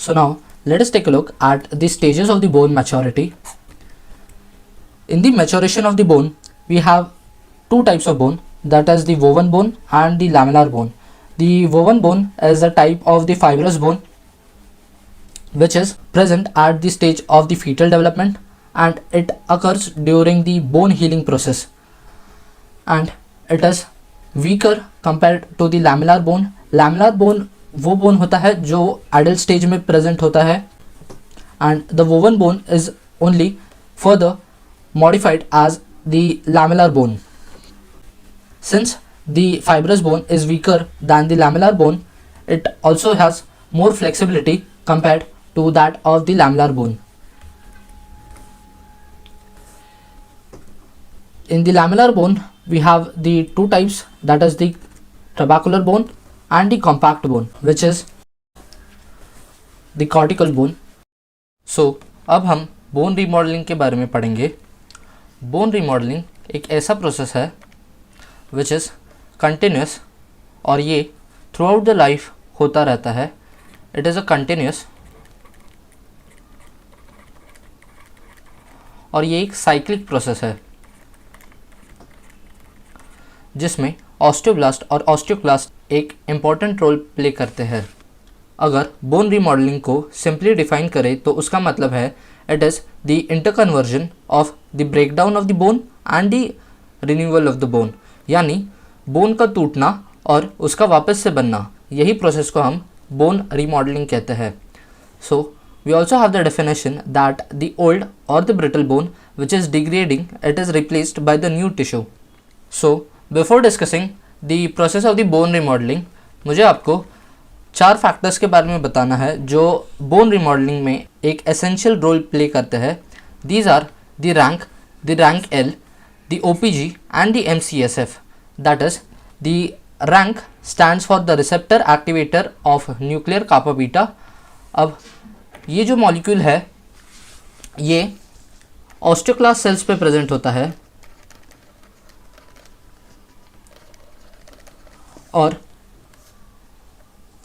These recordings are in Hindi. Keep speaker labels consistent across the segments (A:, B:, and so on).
A: So now let us take a look at the stages of the bone maturity. In the maturation of the bone, we have two types of bone, that is the woven bone and the lamellar bone. The woven bone is a type of the fibrous bone which is present at the stage of the fetal development, and it occurs during the bone healing process, and it is weaker compared to the lamellar bone. Lamellar bone वो बोन होता है जो एडल्ट स्टेज में प्रेजेंट होता है, and the woven bone is only further modified as the lamellar bone. Since the fibrous bone is weaker than the lamellar bone, it also has more flexibility compared to that of the lamellar bone. In the lamellar bone, we have the two types, that is the trabecular bone and the compact bone, which is the cortical bone. So, अब हम बोन रीमॉडलिंग के बारे में पढ़ेंगे. बोन रीमॉडलिंग एक ऐसा प्रोसेस है विच इज़ कंटिन्यूस, और ये थ्रू आउट द लाइफ होता रहता है. इट इज़ अ कंटिन्यूस, और ये एक साइक्लिक प्रोसेस है जिसमें ऑस्टियोब्लास्ट और ऑस्टियोक्लास्ट एक इम्पॉर्टेंट रोल प्ले करते हैं. अगर बोन रीमॉडलिंग को सिंपली डिफाइन करें तो उसका मतलब है it is the interconversion of the breakdown of the bone and the renewal of the bone. यानी बोन का टूटना और उसका वापस से बनना, यही प्रोसेस को हम बोन रीमॉडलिंग कहते हैं. So we also have the definition that the old और the brittle bone which is degrading, it is replaced by the new tissue. So before discussing the process of the bone remodelling, मुझे आपको 4 फैक्टर्स के बारे में बताना है जो बोन रिमॉडलिंग में एक एसेंशियल रोल प्ले करते हैं. These are the RANK L, the OPG and the MCSF. That is the RANK stands for the receptor activator of nuclear kappa beta. अब ये जो मॉलिक्यूल है ये ऑस्टियोक्लास्ट सेल्स पे प्रेजेंट होता है, और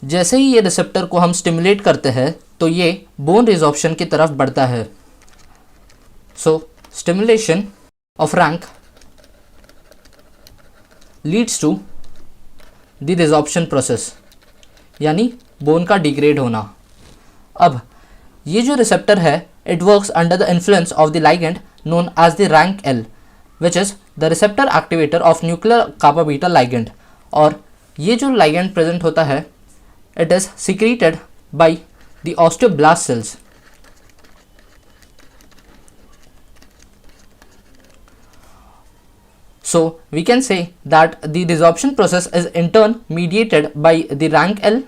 A: जैसे ही ये रिसेप्टर को हम स्टिमुलेट करते हैं तो ये बोन रिजॉर्प्शन की तरफ बढ़ता है. So stimulation of RANK leads to the resorption process, यानी बोन का डिग्रेड होना. अब ये जो रिसेप्टर है it works under the influence of the ligand known as the RANK L, which is the receptor activator of nuclear kappa beta ligand. और ये जो लाइगेंड प्रेजेंट होता है it is secreted by the osteoblast cells. So we can say that the resorption process is in turn mediated by the rank L,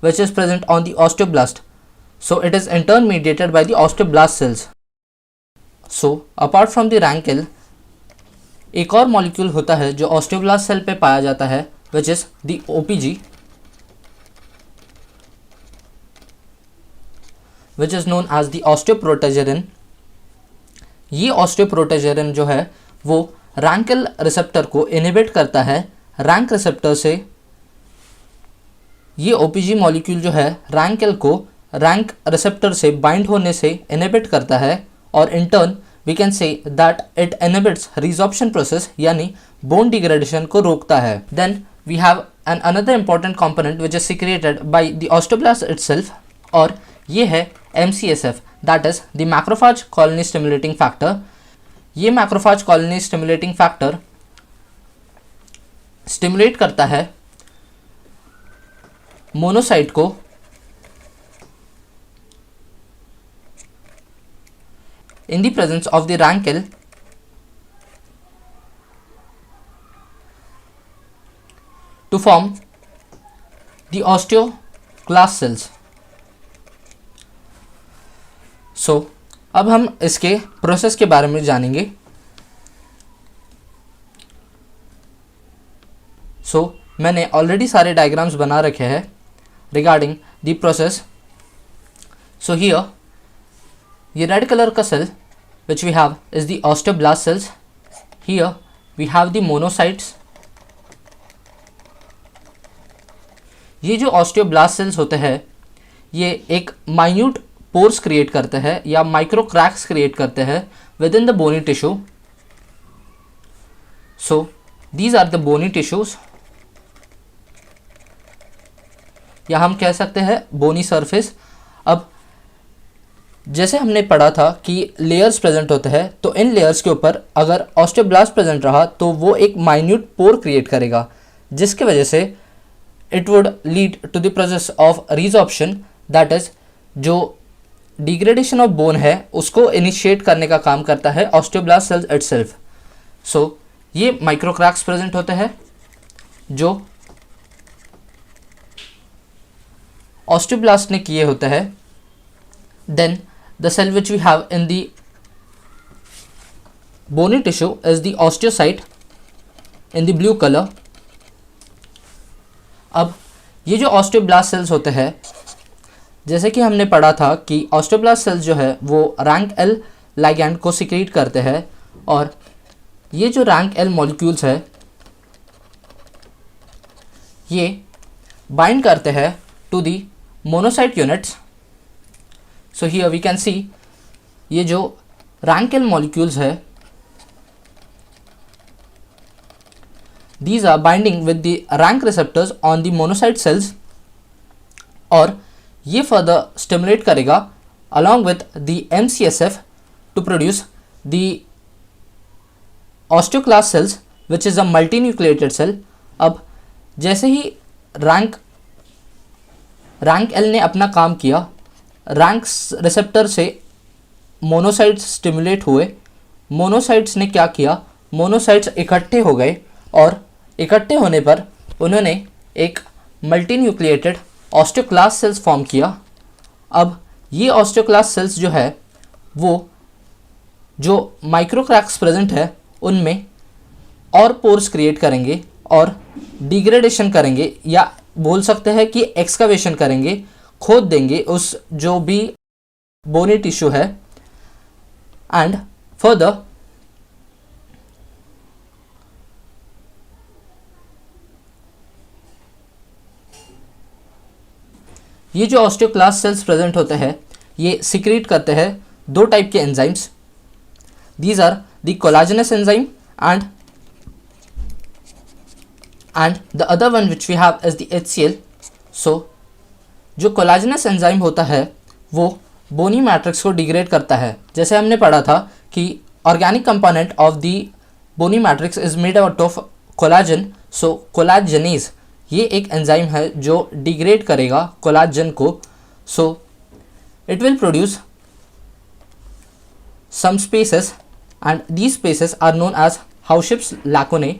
A: which is present on the osteoblast. So it is in turn mediated by the osteoblast cells. So apart from the rank L, एक और मॉलिक्यूल होता है जो osteoblast cell पे पाया जाता है, which is the OPG, which is known as the osteoprotogerin. ये osteoprotogerin जो है वो रैंकल रिसेप्टर को इनहिबिट करता है. रैंक रिसेप्टर से ये ओपीजी मॉलिक्यूल जो है रैंकल को रैंक रिसेप्टर से बाइंड होने से इनहिबिट करता है, और in turn we can say that it inhibits resorption process, यानी बोन डिग्रेडेशन को रोकता है. Then we have an another important component which is secreted by the osteoblast itself, और ये है MCSF, that is the macrophage colony stimulating factor. ये macrophage colony stimulating factor stimulate करता है मोनोसाइट को in the presence of the RANKL to form the osteoclast cells. So अब हम इसके प्रोसेस के बारे में जानेंगे. सो मैंने ऑलरेडी सारे डायग्राम्स बना रखे हैं regarding the process. So here ये रेड कलर का cell which we have is the osteoblast cells. Here we have the monocytes. ये जो ऑस्टियोब्लास्ट सेल्स होते हैं ये एक माइन्यूट पोर्स क्रिएट करते हैं या माइक्रो क्रैक्स क्रिएट करते हैं within the bony tissue. So these are the bony tissues, या हम कह सकते हैं बोनी सरफेस. अब जैसे हमने पढ़ा था कि लेयर्स प्रेजेंट होते हैं, तो इन लेयर्स के ऊपर अगर ऑस्टियोब्लास्ट प्रेजेंट रहा तो वो एक माइन्यूट पोर क्रिएट करेगा, जिसके वजह से it would lead to the process of resorption, that is जो डिग्रेडेशन ऑफ बोन है उसको इनिशिएट करने का काम करता है ऑस्टियोब्लास्ट सेल्स इटसेल्फ. सो ये माइक्रो क्रैक्स प्रेजेंट होते हैं जो ऑस्टियोब्लास्ट ने किए होते हैं. Then the cell which we have in the bony tissue is the osteocyte in the blue color. अब ये जो osteoblast cells होते हैं, जैसे कि हमने पढ़ा था कि osteoblast cells जो है वो rank L ligand को secrete करते हैं, और ये जो rank L molecules है ये bind करते हैं to the monocyte units. So here we can see ये जो rank L molecules है, these are binding with the rank receptors on the monocyte cells, और ये further stimulate करेगा along with the MCSF to produce the osteoclast cells which is a multinucleated cell. अब जैसे ही rank L ने अपना काम किया, रैंक रिसेप्टर से मोनोसाइट्स स्टिमुलेट हुए. मोनोसाइट्स ने क्या किया, मोनोसाइट्स इकट्ठे हो गए, और इकट्ठे होने पर उन्होंने एक मल्टीन्यूक्लिएटेड ऑस्टियोक्लास्ट सेल्स फॉर्म किया. अब ये ऑस्टियोक्लास्ट सेल्स जो है वो जो माइक्रो क्रैक्स प्रेजेंट है उनमें और पोर्स क्रिएट करेंगे और डिग्रेडेशन करेंगे, या बोल सकते हैं कि एक्सकवेशन करेंगे, खोद देंगे उस जो भी बोनी टिश्यू है. एंड फर्दर ये जो ऑस्टियोक्लास्ट सेल्स प्रेजेंट होते हैं ये सिक्रीट करते हैं दो टाइप के enzymes. These are the collagenase enzyme and the other one which we have is the HCl. So जो कोलाजेनस एंजाइम होता है वो बोनी मैट्रिक्स को डिग्रेड करता है. जैसे हमने पढ़ा था कि organic component of the bony matrix is made out of collagen. So collagenase ये एक एंजाइम है जो डिग्रेड करेगा कोलाजन को. So it will produce some spaces and these spaces are known as Howship's lacunae.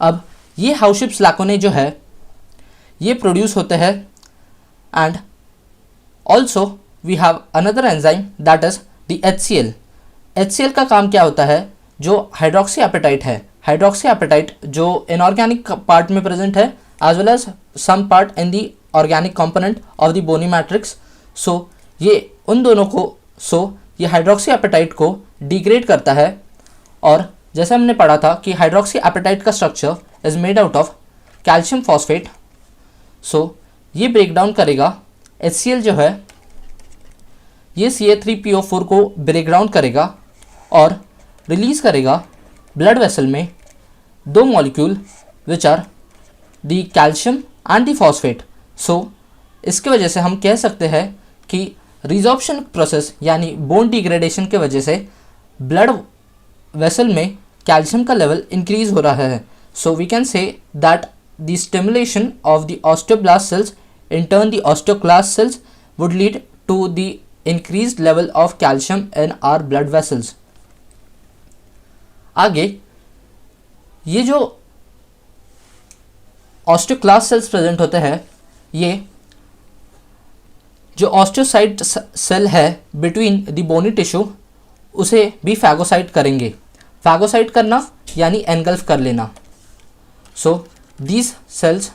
A: अब ये हाउशिप्स लैकोने जो है ये प्रोड्यूस होते हैं, and also we have another enzyme that is the HCl. HCl का काम क्या होता है, जो हाइड्रोक्सी एपेटाइट है, हाइड्रोक्सी एपेटाइट जो इनऑर्गेनिक पार्ट में प्रेजेंट है as well as some part in the organic component of the bony matrix. So ये उन दोनों को ये हाइड्रोक्सी एपेटाइट को डिग्रेड करता है. और जैसे हमने पढ़ा था कि हाइड्रोक्सी एपेटाइट का structure is made out of calcium phosphate. So ये ब्रेक डाउन करेगा HCl जो है ये Ca3PO4 को ब्रेक डाउन करेगा और रिलीज करेगा ब्लड वेसल में दो molecule which are the calcium and the phosphate. So इसके वजह से हम कह सकते हैं कि रिजॉर्प्शन प्रोसेस यानी बोन डिग्रेडेशन के वजह से ब्लड वेसल में कैल्शियम का लेवल इंक्रीज हो रहा है. So we can say that the stimulation of the osteoblast cells in turn the osteoclast cells would lead to the increased level of calcium in our blood vessels. आगे ये जो osteoclast cells प्रेजेंट होते हैं ये जो osteocyte सेल है बिटवीन द बोनी टिश्यू उसे भी फैगोसाइट करेंगे. फैगोसाइट करना यानी एनगल्फ कर लेना. So these cells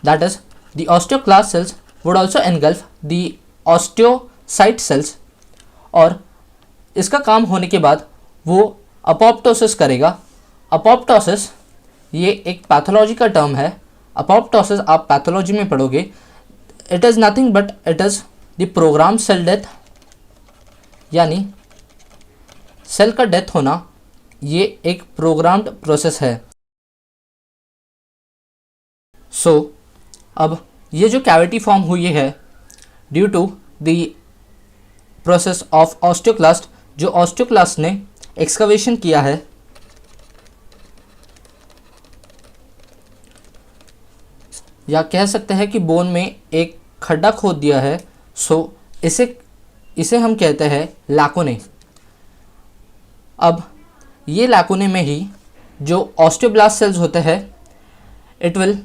A: that is the osteoclast cells would also engulf the osteocyte cells, और इसका काम होने के बाद वो अपोप्टोसिस करेगा. अपोप्टोसिस ये एक पैथोलॉजी का टर्म है। अपोप्टोसिस आप पैथोलॉजी में पढ़ोगे। It is nothing but it is the programme cell death, यानी सेल का डेथ होना ये एक प्रोग्राम्ड प्रोसेस है। सो अब ये जो कैविटी फॉर्म हुई है due to the process of osteoclast, जो ऑस्टियोक्लास्ट ने एक्सकवेशन किया है, या कह सकते हैं कि बोन में एक खड्डा खोद दिया है। सो इसे हम कहते हैं लैकुने। अब ये लैकुने में ही जो ऑस्टियोब्लास्ट सेल्स होते हैं इट विल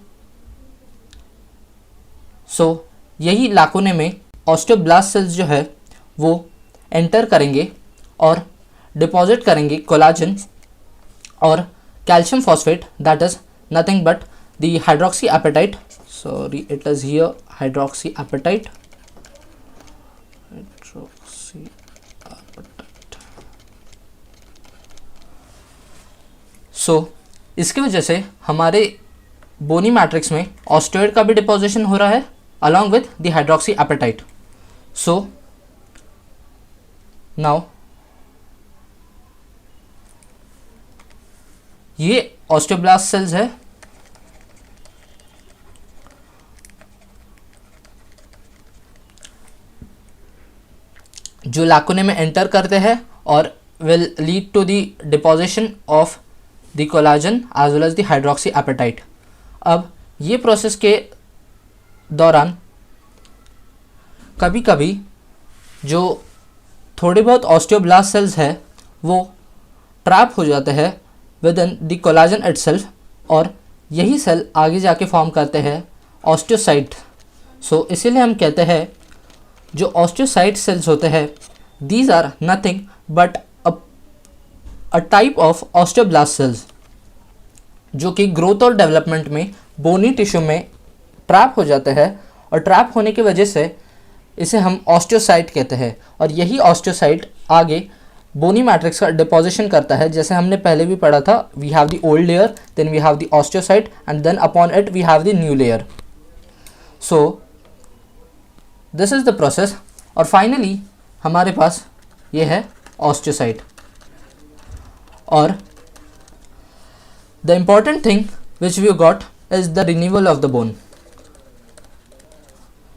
A: यही लैकुने में ऑस्टियोब्लास्ट सेल्स जो है वो एंटर करेंगे और डिपॉजिट करेंगे कोलाजन और calcium phosphate, that is nothing but the hydroxy apatite. Sorry, it is here hydroxy apatite. So इसकी वजह से हमारे बोनी मैट्रिक्स में ऑस्टियोइड का भी डिपोजिशन हो रहा है along with the hydroxy apatite. So now ये ऑस्टियोब्लास्ट सेल्स है जो लैकुने में एंटर करते हैं और will lead to the deposition of the collagen as well as the hydroxy apatite. अब ये प्रोसेस के दौरान कभी कभी जो थोड़े बहुत ऑस्टियोब्लास्ट सेल्स है वो ट्रैप हो जाते हैं within the collagen itself, और यही सेल आगे जाके फॉर्म करते हैं ऑस्टियोसाइट। सो इसीलिए हम कहते हैं जो ऑस्टियोसाइट सेल्स होते हैं these are nothing but a type of osteoblast cells जो कि ग्रोथ और डेवलपमेंट में बोनी टिश्यू में ट्रैप हो जाते हैं, और ट्रैप होने की वजह से इसे हम ऑस्टियोसाइट कहते हैं। और यही ऑस्टियोसाइट आगे बोनी मैट्रिक्स का डिपोजिशन करता है। जैसे हमने पहले भी पढ़ा था, we have the old layer, then we have the osteocyte and then upon it we have the new layer. So this is the process. और फाइनली हमारे पास ये है ऑस्टियोसाइट। और the important thing which we got is the renewal of the bone.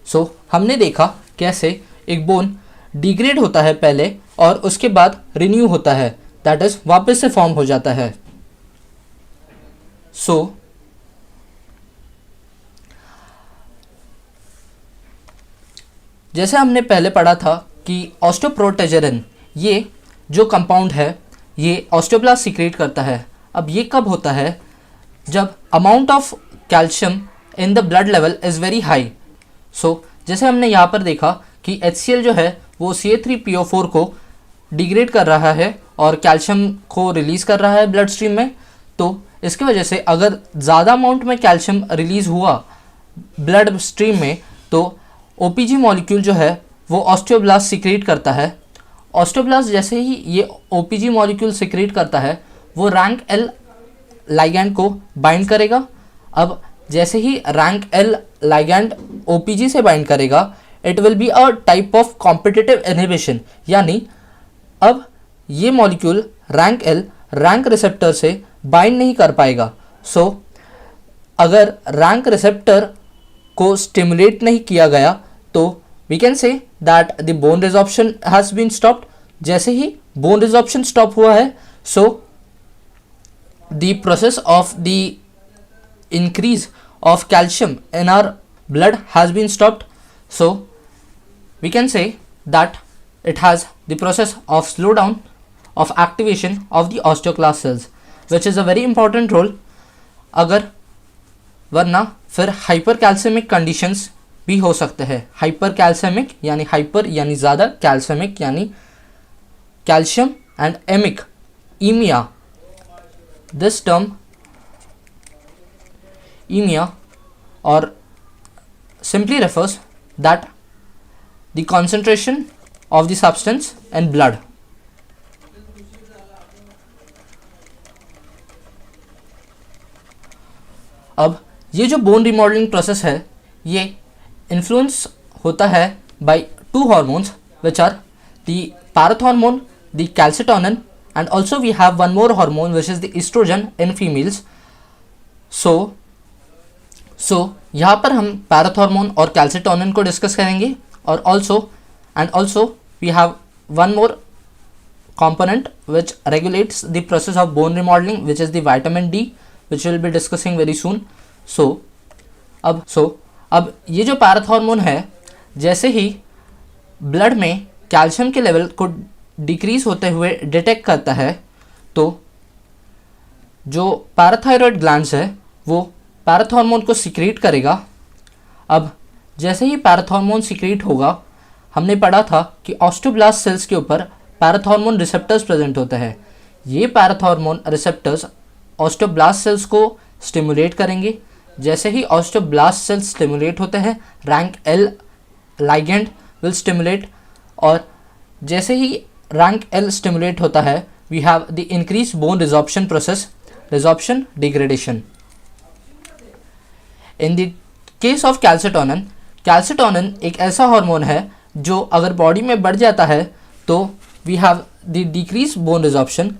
A: So हमने देखा कैसे एक बोन डिग्रेड होता है पहले और उसके बाद रिन्यू होता है, दैट इज वापस से फॉर्म हो जाता है। सो जैसे हमने पहले पढ़ा था कि ऑस्टियोप्रोटेजेरिन ये जो कंपाउंड है ये ऑस्टियोब्लास्ट सीक्रेट करता है। अब ये कब होता है? जब amount of calcium in the blood level is very high. So जैसे हमने यहाँ पर देखा कि HCl जो है वो Ca3PO4 को डिग्रेड कर रहा है और कैल्शियम को रिलीज़ कर रहा है ब्लड स्ट्रीम में। तो इसकी वजह से अगर ज़्यादा अमाउंट में कैल्शियम रिलीज़ हुआ ब्लड स्ट्रीम में तो OPG मॉलिक्यूल जो है वो ऑस्टियोब्लास्ट सीक्रेट करता है। ऑस्टियोब्लास्ट जैसे ही ये OPG मॉलिक्यूल सीक्रेट करता है वो रैंक L लाइगैंड को बाइंड करेगा। अब जैसे ही रैंक L लाइगैंड OPG से बाइंड करेगा it will be a type of competitive inhibition, यानी अब ये molecule rank L rank receptor से बाइंड नहीं कर पाएगा। सो अगर रैंक रिसेप्टर को स्टिमुलेट नहीं किया गया तो we can say that the bone resorption has been stopped. जैसे ही बोन रिजॉर्प्शन स्टॉप हुआ है so the process of the increase of calcium in our blood has been stopped. So we can say that it has the process of slowdown of activation of the osteoclast cells, which is a very important role. अगर वरना फिर हाइपरकैल्सेमिक कंडीशंस भी हो सकते हैं। हाइपरकैल्सेमिक यानी हाइपर यानी ज़्यादा, कैल्सेमिक यानी calcium, and emic emia. This term anemia or simply refers that the concentration of the substance in blood. अब ये जो बोन रिमॉडलिंग प्रोसेस है ये इन्फ्लुएंस होता है by two hormones which are the parathormone, the calcitonin, and also we have one more hormone which is the estrogen in females. so यहाँ पर हम पैराथॉर्मोन और कैल्सिटोनिन को डिस्कस करेंगे और also we have one more component which regulates the process of bone remodeling which is the vitamin D which we'll be discussing very soon. अब ये जो पैराथॉर्मोन है जैसे ही ब्लड में कैल्शियम के लेवल को डिक्रीज होते हुए डिटेक्ट करता है तो जो पैराथायरॉयड ग्लैंड्स है वो पैराथॉर्मोन को सीक्रेट करेगा। अब जैसे ही पैराथॉर्मोन सीक्रेट होगा, हमने पढ़ा था कि ऑस्टियोब्लास्ट सेल्स के ऊपर पैराथॉर्मोन रिसेप्टर्स प्रेजेंट होते हैं। ये पैराथॉर्मोन रिसेप्टर्स ऑस्टियोब्लास्ट सेल्स को स्टिमुलेट करेंगे। जैसे ही ऑस्टियोब्लास्ट सेल्स स्टिमुलेट होते हैं, RANK L ligand will stimulate, और जैसे ही रैंक एल स्टिमुलेट होता है we have the increase bone resorption process, resorption degradation. In the case of calcitonin, calcitonin एक ऐसा हार्मोन है जो अगर बॉडी में बढ़ जाता है तो we have the decrease bone resorption.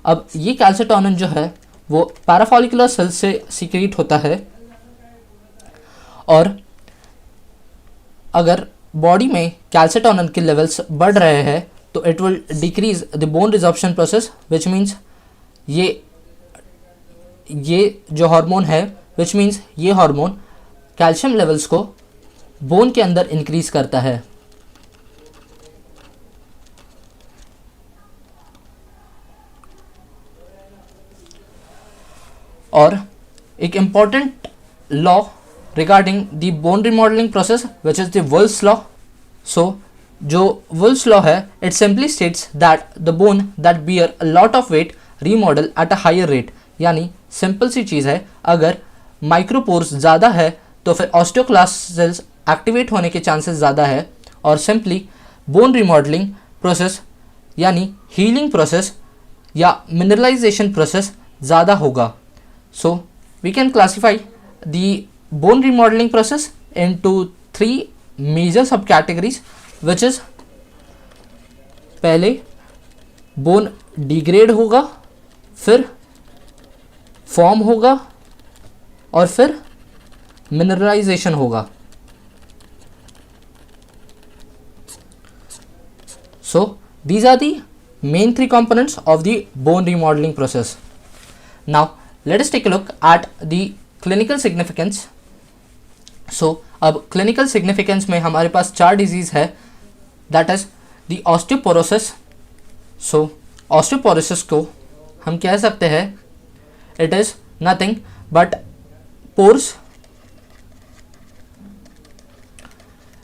A: अब ये कैल्सिटोनिन जो है वो पैराफॉलिकुलर सेल्स से सीक्रेट होता है, और अगर बॉडी में कैल्सिटोनिन के लेवल्स बढ़ रहे हैं तो it will decrease the bone resorption process which means ये जो हार्मोन है विच मीन्स ये हार्मोन कैल्शियम लेवल्स को बोन के अंदर इंक्रीज करता है। और एक important law regarding the bone remodelling process which is the Wolff's law. जो वुल्स लॉ है it simply states that the bone that bear a lot of weight remodel at a higher rate. यानी सिंपल सी चीज़ है, अगर माइक्रोपोर्स ज़्यादा है तो फिर ऑस्टियोक्लास्ट सेल्स एक्टिवेट होने के चांसेस ज़्यादा है, और सिंपली बोन रिमॉडलिंग प्रोसेस यानी हीलिंग प्रोसेस या मिनरलाइजेशन प्रोसेस ज़्यादा होगा। So we can classify the bone remodelling process into 3 major sub categories which is, पहले बोन डिग्रेड होगा, फिर फॉर्म होगा, और फिर मिनरलाइजेशन होगा। सो these are the main 3 components of the bone remodeling process. Now let us take a look at the clinical significance. So अब clinical significance में हमारे पास 4 डिजीज़ है, that is the osteoporosis. So osteoporosis को हम कह सकते हैं it is nothing but pores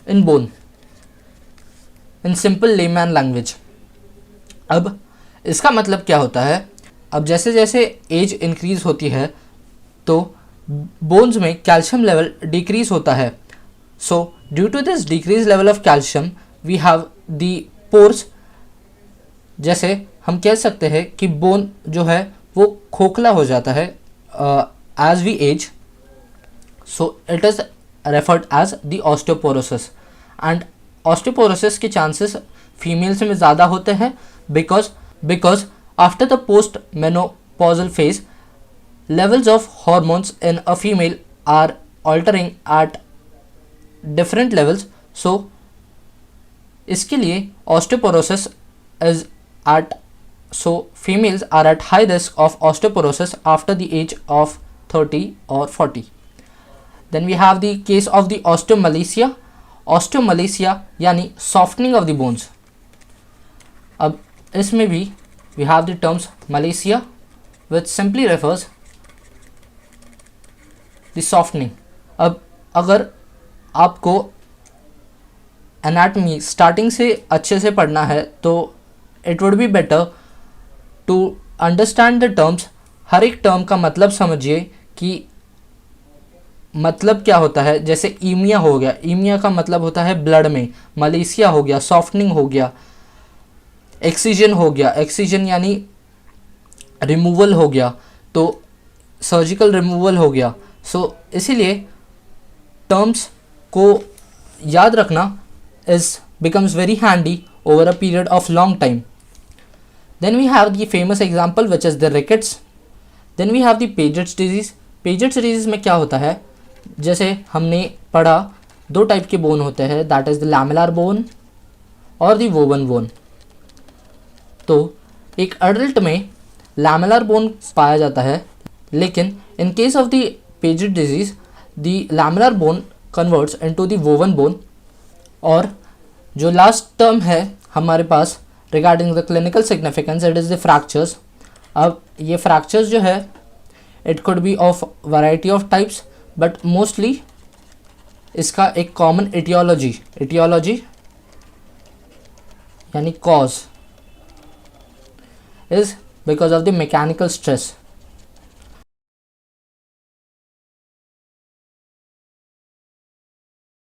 A: in bone in simple layman language. अब इसका मतलब क्या होता है, अब जैसे जैसे एज इंक्रीज होती है तो बोन्स में कैल्शियम लेवल डिक्रीज होता है। So due to this decrease level of calcium we have the pores. जैसे हम कह सकते हैं कि बोन जो है वो खोखला हो जाता है as we age, so it is referred as the osteoporosis. And osteoporosis के चांसेस फीमेल्स में ज़्यादा होते हैं because after the post-menopausal phase, levels of hormones in a female are altering at different levels. So इसके लिए osteoporosis is at, so females are at high risk of osteoporosis after the age of 30 or 40. Then we have the case of the osteomalacia. Osteomalacia यानी softening of the bones. अब इसमें भी we have the terms malacia which simply refers the softening. अब अगर आपको एनाटमी स्टार्टिंग से अच्छे से पढ़ना है तो it would be better to understand the terms. हर एक टर्म का मतलब समझिए कि मतलब क्या होता है। जैसे ईमिया हो गया, ईमिया का मतलब होता है ब्लड में, मलेशिया हो गया, सॉफ्टनिंग हो गया, एक्सीजन हो गया, एक्सीजन यानी रिमूवल हो गया, तो सर्जिकल रिमूवल हो गया। सो इसीलिए टर्म्स को याद रखना is becomes very handy over a period of long time. Then we have the famous example which is the rickets. Then we have the Paget's disease. Paget's disease में क्या होता है, जैसे हमने पढ़ा दो टाइप के बोन होते हैं, that is the lamellar bone और द वोवन बोन. तो एक एडल्ट में लैमेलर बोन पाया जाता है, लेकिन in case of the Paget disease the lamellar bone converts into the woven bone. और जो लास्ट टर्म है हमारे पास regarding the clinical significance, it is the fractures. अब ये फ्रैक्चर्स जो है it could be of variety of types, but mostly इसका एक कॉमन एटियोलॉजी यानी cause is because of the mechanical stress.